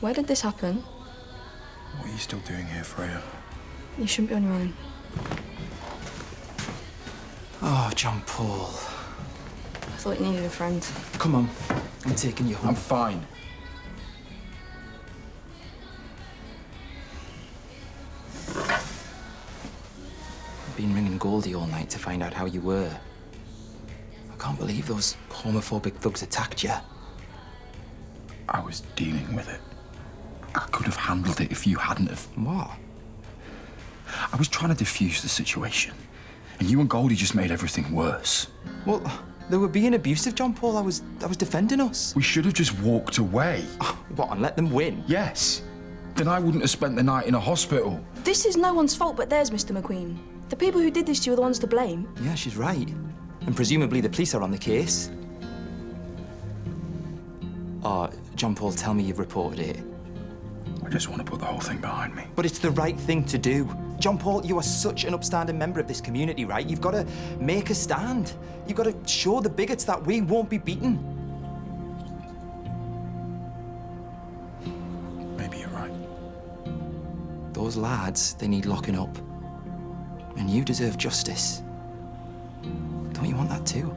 Where did this happen? What are you still doing here, Freya? You shouldn't be on your own. Oh, John Paul. I thought you needed a friend. Come on, I'm taking you home. I'm fine. I've been ringing Goldie all night to find out how you were. I can't believe those homophobic thugs attacked you. I was dealing with it. I could have handled it if you hadn't have. What? I was trying to defuse the situation, and you and Goldie just made everything worse. Well, they were being abusive, John Paul. I was defending us. We should have just walked away. What, and let them win? Yes. Then I wouldn't have spent the night in a hospital. This is no one's fault but theirs, Mr. McQueen. The people who did this to you are the ones to blame. Yeah, she's right. And presumably the police are on the case. Oh, John Paul, tell me you've reported it. I just want to put the whole thing behind me. But it's the right thing to do. John Paul, you are such an upstanding member of this community, right? You've got to make a stand. You've got to show the bigots that we won't be beaten. Maybe you're right. Those lads, they need locking up. And you deserve justice. Don't you want that too?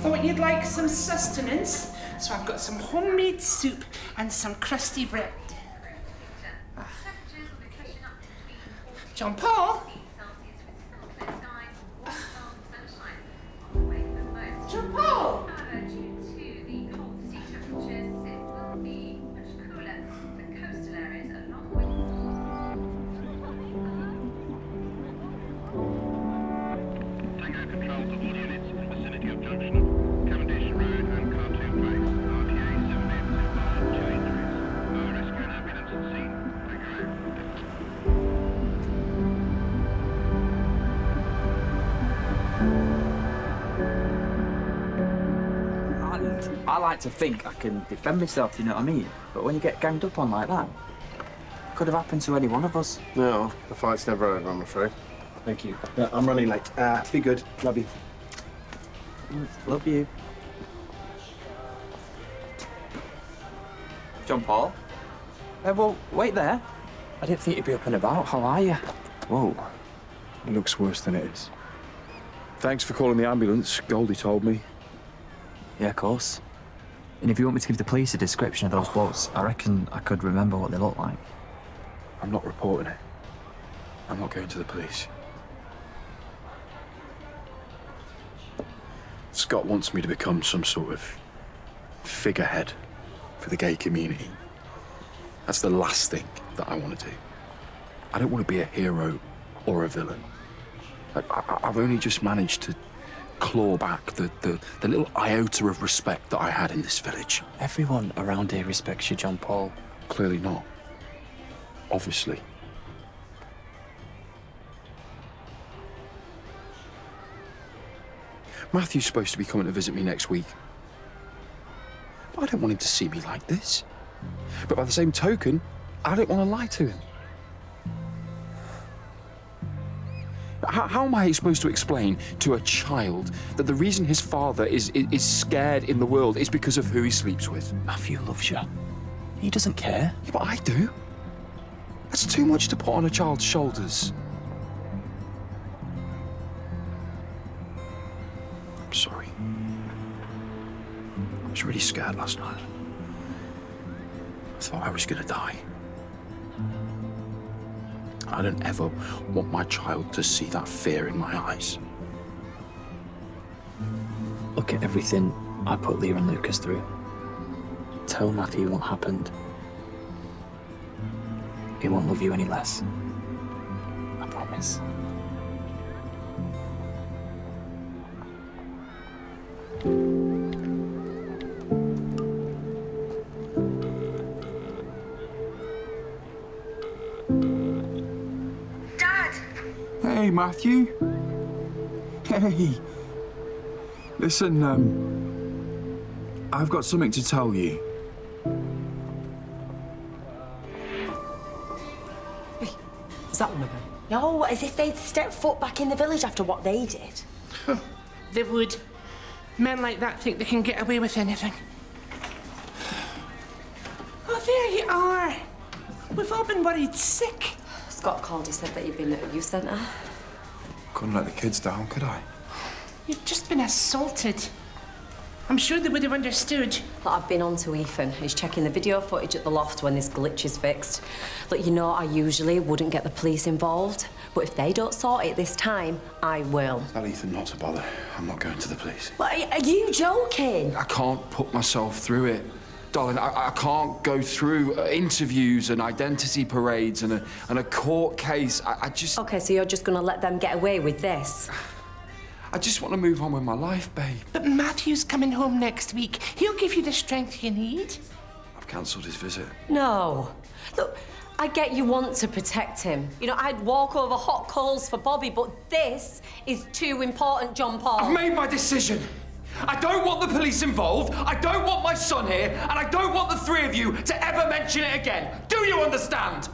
Thought you'd like some sustenance, so I've got some homemade soup and some crusty bread. John Paul? John Paul? I like to think I can defend myself, you know what I mean? But when you get ganged up on like that, it could have happened to any one of us. No, the fight's never over, I'm afraid. Thank you. Yeah, I'm running late. Be good. Love you. Love you. John Paul? Well, wait there. I didn't think you'd be up and about. How are you? Whoa. It looks worse than it is. Thanks for calling the ambulance. Goldie told me. Yeah, of course. And if you want me to give the police a description of those blokes, I reckon I could remember what they look like. I'm not reporting it. I'm not going to the police. Scott wants me to become some sort of figurehead for the gay community. That's the last thing that I want to do. I don't want to be a hero or a villain. I've only just managed to claw back the little iota of respect that I had in this village. Everyone around here respects you, John Paul. Clearly not. Obviously. Matthew's supposed to be coming to visit me next week. But I don't want him to see me like this. But by the same token, I don't want to lie to him. How am I supposed to explain to a child that the reason his father is scared in the world is because of who he sleeps with? Matthew loves you. He doesn't care. Yeah, but I do. That's too much to put on a child's shoulders. I'm sorry. I was really scared last night. I thought I was gonna die. I don't ever want my child to see that fear in my eyes. Look at everything I put Leah and Lucas through. Tell Matthew what happened. He won't love you any less. I promise. Hey, Matthew. Hey. Listen, I've got something to tell you. Is that one of them? No, as if they'd stepped foot back in the village after what they did. They would. Men like that think they can get away with anything. there you are. We've all been worried sick. Scott called, he said that you've been at a youth centre. Couldn't let the kids down, could I? You've just been assaulted. I'm sure they would have understood. Look, I've been on to Ethan. He's checking the video footage at the loft when this glitch is fixed. Look, you know, I usually wouldn't get the police involved, but if they don't sort it this time, I will. Tell Ethan not to bother. I'm not going to the police. What, are you joking? I can't put myself through it. Darling, I can't go through interviews and identity parades and a court case. I just... OK, so you're just going to let them get away with this? I just want to move on with my life, babe. But Matthew's coming home next week. He'll give you the strength you need. I've cancelled his visit. No. Look, I get you want to protect him. You know, I'd walk over hot coals for Bobby, but this is too important, John Paul. I've made my decision. I don't want the police involved, I don't want my son here, and I don't want the three of you to ever mention it again. Do you understand?